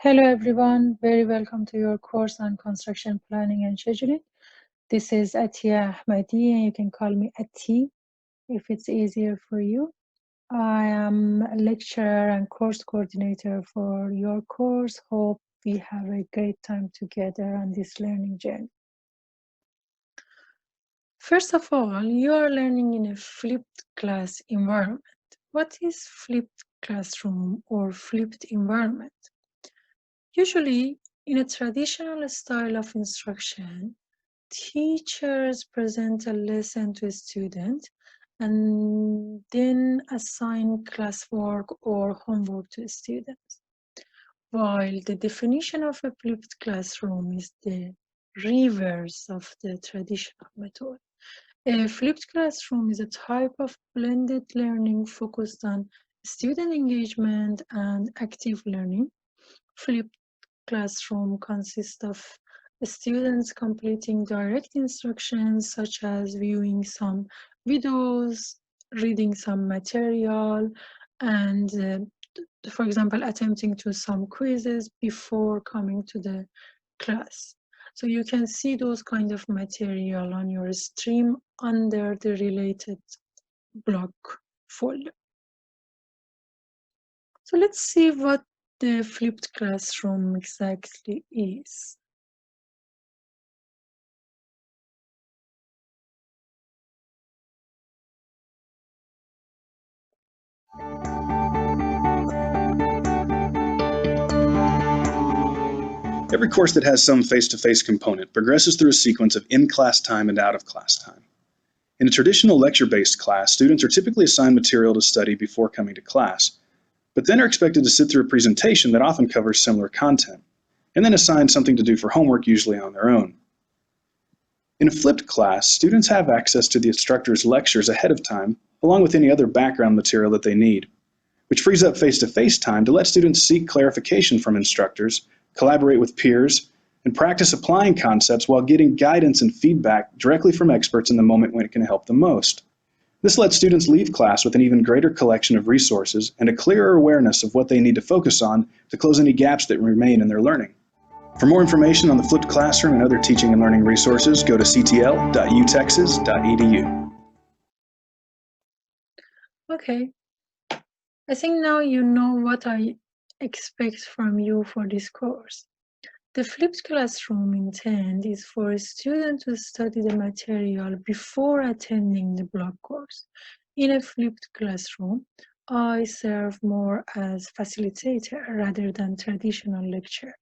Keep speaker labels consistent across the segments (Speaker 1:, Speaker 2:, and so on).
Speaker 1: Hello everyone, very welcome to your course on construction planning and scheduling. This is Atiya Ahmadi and you can call me Ati if it's easier for you. I am a lecturer and course coordinator for your course. Hope we have a great time together on this learning journey. First of all, you are learning in a flipped class environment. What is flipped classroom or flipped environment? Usually, in a traditional style of instruction, teachers present a lesson to a student and then assign classwork or homework to students. While the definition of a flipped classroom is the reverse of the traditional method. A flipped classroom is a type of blended learning focused on student engagement and active learning. Flipped classroom consists of students completing direct instructions such as viewing some videos, reading some material, and for example, attempting to some quizzes before coming to the class. So you can see those kind of material on your stream under the related block folder. So let's see what the flipped classroom exactly is.
Speaker 2: Every course that has some face-to-face component progresses through a sequence of in-class time and out-of-class time. In a traditional lecture-based class, students are typically assigned material to study before coming to class, but then are expected to sit through a presentation that often covers similar content, and then assigned something to do for homework, usually on their own. In a flipped class, students have access to the instructor's lectures ahead of time, along with any other background material that they need, which frees up face-to-face time to let students seek clarification from instructors, collaborate with peers, and practice applying concepts while getting guidance and feedback directly from experts in the moment when it can help them most. This lets students leave class with an even greater collection of resources and a clearer awareness of what they need to focus on to close any gaps that remain in their learning. For more information on the flipped classroom and other teaching and learning resources, go to ctl.utexas.edu.
Speaker 1: Okay, I think now you know what I expect from you for this course. The flipped classroom intent is for a student to study the material before attending the block course. In a flipped classroom, I serve more as facilitator rather than traditional lecturer.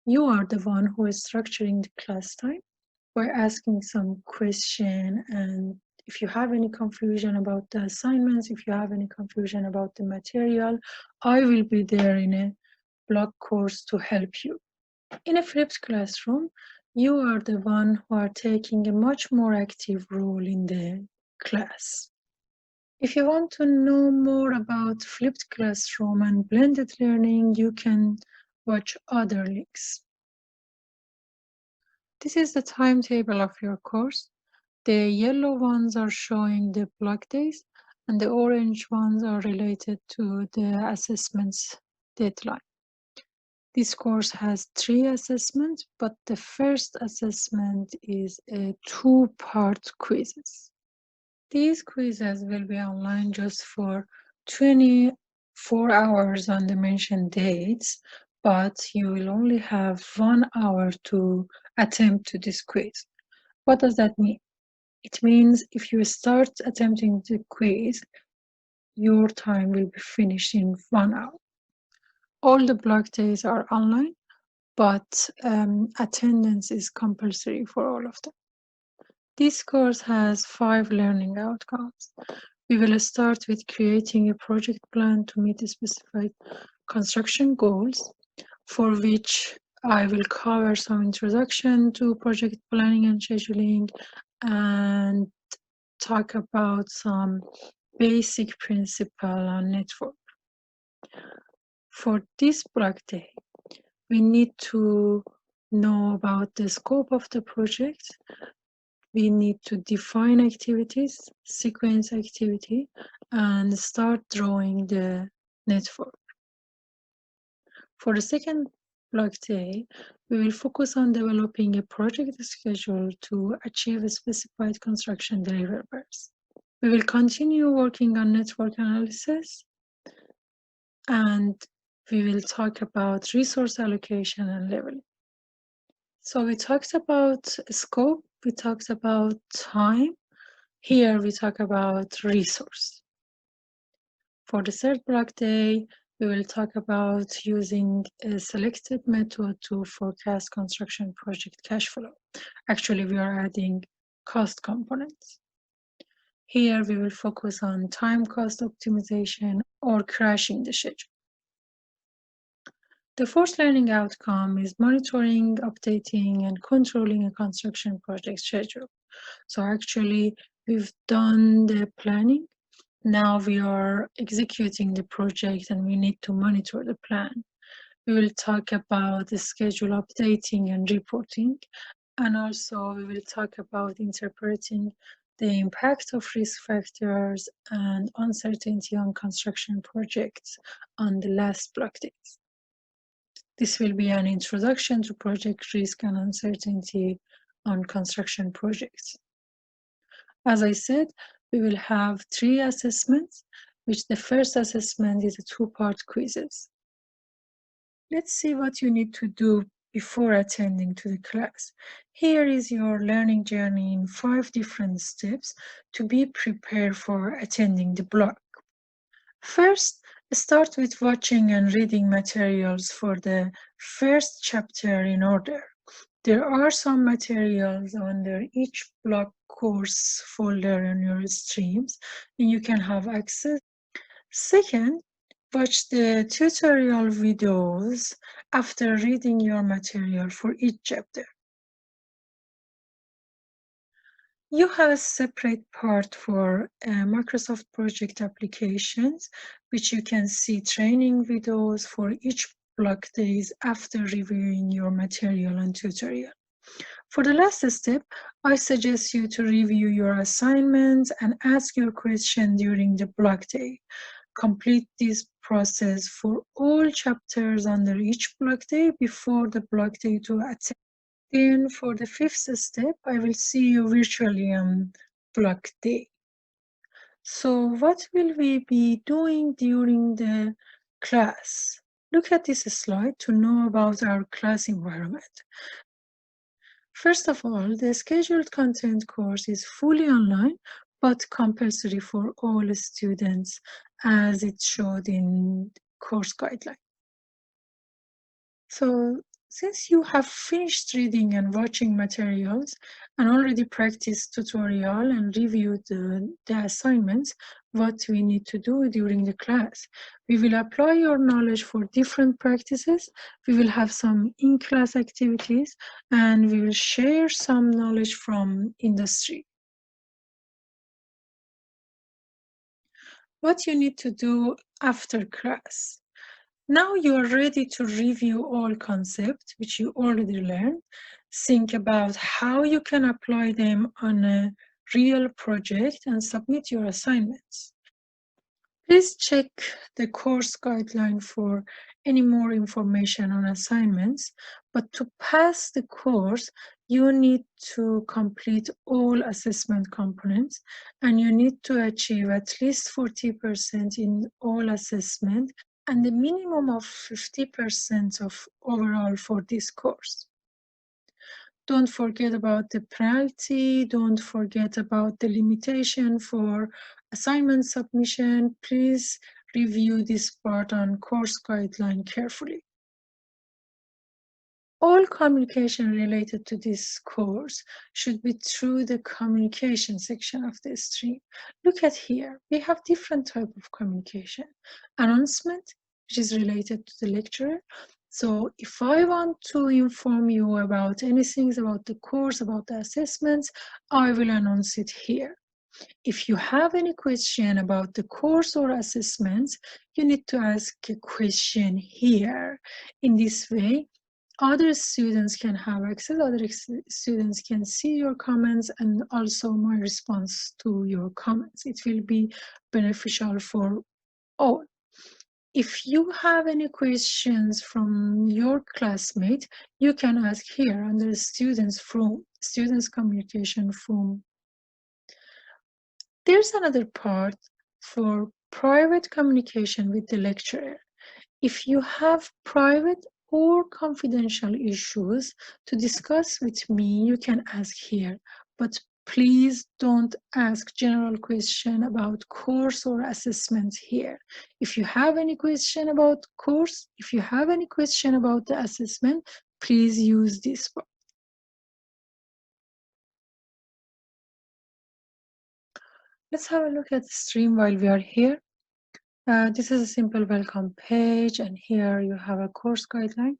Speaker 1: You are the one who is structuring the class time by asking some question, and if you have any confusion about the assignments, if you have any confusion about the material, I will be there in a block course to help you. In a flipped classroom, you are the one who are taking a much more active role in the class. If you want to know more about flipped classroom and blended learning, you can watch other links. This is the timetable of your course. The yellow ones are showing the block days, and the orange ones are related to the assessments deadline. This course has 3 assessments, but the first assessment is a 2-part quizzes. These quizzes will be online just for 24 hours on the mentioned dates, but you will only have 1 hour to attempt to this quiz. What does that mean? It means if you start attempting the quiz, your time will be finished in 1 hour. All the block days are online, but attendance is compulsory for all of them. This course has 5 learning outcomes. We will start with creating a project plan to meet the specified construction goals, for which I will cover some introduction to project planning and scheduling and talk about some basic principle on network. For this block day, we need to know about the scope of the project. We need to define activities, sequence activity, and start drawing the network. For the second block day, we will focus on developing a project schedule to achieve specified construction deliverables. We will continue working on network analysis, and we will talk about resource allocation and leveling. So we talked about scope, we talked about time. Here we talk about resource. For the third block day, we will talk about using a selected method to forecast construction project cash flow. Actually, we are adding cost components. Here we will focus on time cost optimization or crashing the schedule. The fourth learning outcome is monitoring, updating, and controlling a construction project schedule. So actually, we've done the planning. Now we are executing the project and we need to monitor the plan. We will talk about the schedule updating and reporting, and also we will talk about interpreting the impact of risk factors and uncertainty on construction projects on the last block days. This will be an introduction to project risk and uncertainty on construction projects. As I said, we will have 3 assessments, which the first assessment is a 2-part quizzes. Let's see what you need to do before attending to the class. Here is your learning journey in 5 different steps to be prepared for attending the block. First, start with watching and reading materials for the first chapter in order. There are some materials under each block course folder in your streams, and you can have access. Second, watch the tutorial videos after reading your material for each chapter. You have a separate part for Microsoft Project applications, which you can see training videos for each block days after reviewing your material and tutorial. For the last step, I suggest you to review your assignments and ask your question during the block day. Complete this process for all chapters under each block day before the block day to attend. Then for the 5th step, I will see you virtually on block day. So what will we be doing during the class? Look at this slide to know about our class environment. First of all, the scheduled content course is fully online, but compulsory for all students, as it showed in course guideline. So since you have finished reading and watching materials and already practiced tutorial and reviewed the assignments, what we need to do during the class? We will apply your knowledge for different practices. We will have some in-class activities, and we will share some knowledge from industry. What you need to do after class? Now you are ready to review all concepts which you already learned. Think about how you can apply them on a real project and submit your assignments. Please check the course guideline for any more information on assignments, but to pass the course, you need to complete all assessment components, and you need to achieve at least 40% in all assessment and a minimum of 50% of overall for this course. Don't forget about the penalty, don't forget about the limitation for assignment submission. Please review this part on course guideline carefully. All communication related to this course should be through the communication section of the stream. Look at here, we have different type of communication. Announcement, which is related to the lecturer. So if I want to inform you about anything about the course, about the assessments, I will announce it here. If you have any question about the course or assessments, you need to ask a question here. In this way, other students can have access, other students can see your comments and also my response to your comments. It will be beneficial for all. If you have any questions from your classmate, you can ask here under students communication forum. There's another part for private communication with the lecturer. If you have private or confidential issues to discuss with me, you can ask here, but please don't ask general question about course or assessment here. If you have any question about course, if you have any question about the assessment, please use this box. Let's have a look at the stream while we are here. This is a simple welcome page, and here you have a course guideline.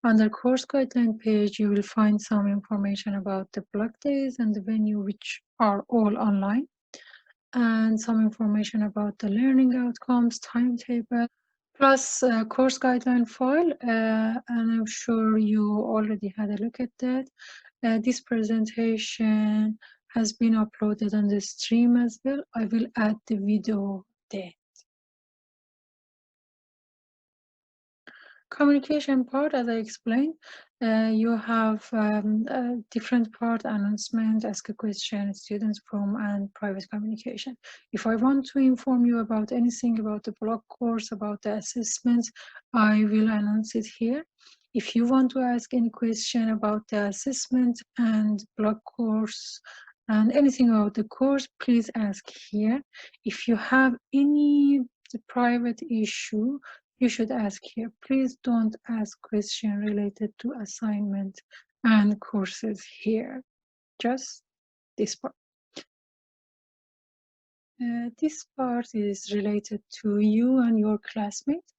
Speaker 1: Under course guideline page, you will find some information about the block days and the venue, which are all online, and some information about the learning outcomes, timetable, plus course guideline file, and I'm sure you already had a look at that. This presentation has been uploaded on the stream as well. I will add the video there. Communication part, as I explained, you have a different part: announcement, ask a question, students forum, and private communication. If I want to inform you about anything about the block course, about the assessments, I will announce it here. If you want to ask any question about the assessment and block course and anything about the course, please ask here. If you have any private issue, you should ask here. Please don't ask questions related to assignment and courses here. Just this part. This part is related to you and your classmate.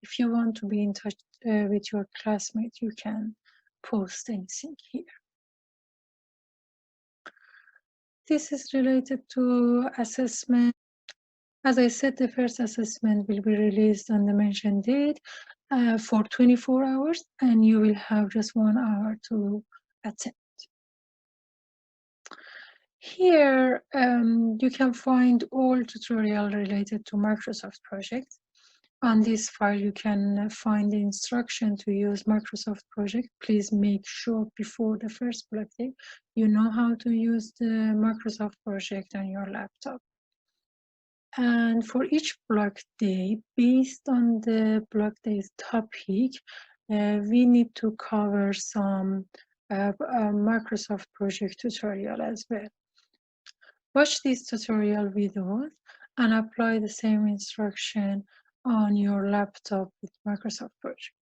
Speaker 1: If you want to be in touch with your classmate, you can post anything here. This is related to assessment. As I said, the first assessment will be released on the mentioned date for 24 hours, and you will have just 1 hour to attend. Here, you can find all tutorial related to Microsoft projects. On this file, you can find the instruction to use Microsoft project. Please make sure before the first block day, you know how to use the Microsoft project on your laptop. And for each block day, based on the block day's topic, we need to cover some Microsoft project tutorial as well. Watch these tutorial videos and apply the same instruction on your laptop with Microsoft project.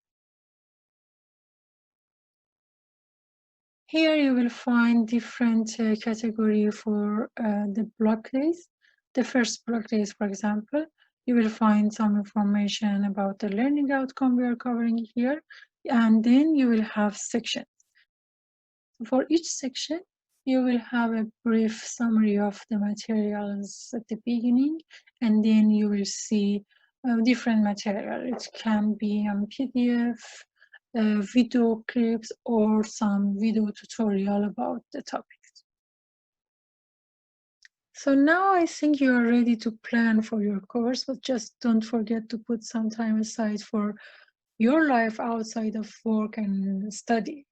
Speaker 1: Here you will find different category for the block days. The first block days, for example, you will find some information about the learning outcome we are covering here, and then you will have sections. For each section, you will have a brief summary of the materials at the beginning, and then you will see different material. It can be on PDF, video clips, or some video tutorial about the topics. So now I think you are ready to plan for your course, but just don't forget to put some time aside for your life outside of work and study.